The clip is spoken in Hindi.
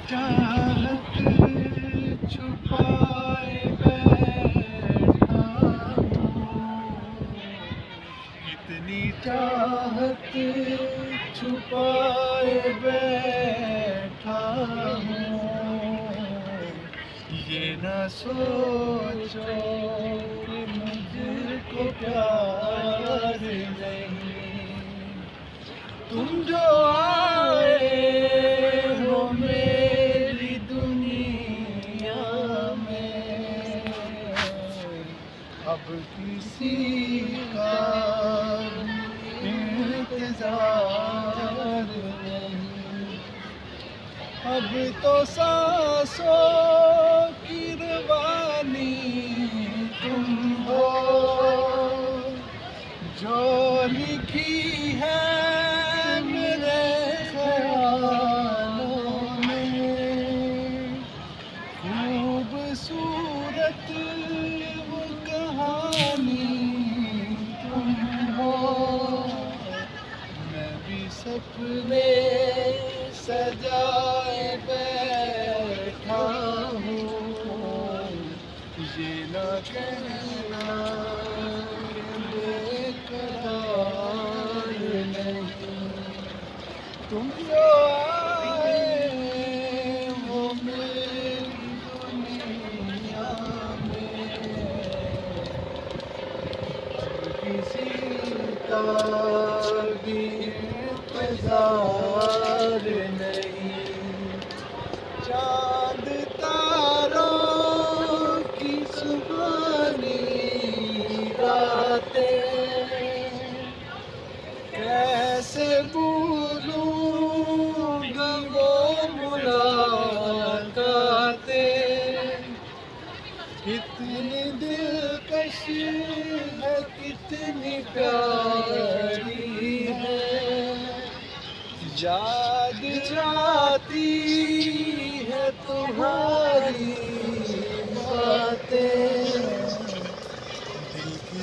चाहत छुपाए बैठा हूँ, कितनी चाहत छुपाए बैठा हूँ। ये न सोचो कि मुझको प्यार नहीं, तुम जो आए हो मेरी दुनिया में, अब किसी का इंतजार नहीं। अब तो सांसों की रवानी तुम हो, जो लिखी है मेरे ख्यालों में। खूबसूरत वो कहानी तुम हो, मैं भी सपने सजाए बैठा हूँ। ये न कहना बेकरार नहीं, तुम जो आए वो मेरी दुनिया में, किसी का भी इंतजार नहीं। चांद तारों की सुहानी रातें, कैसे भूलूंगा वो मुलाकातें। कितनी दिलकश है, कितनी प्यारी है, याद आती है तुम्हारी बातें। दिल की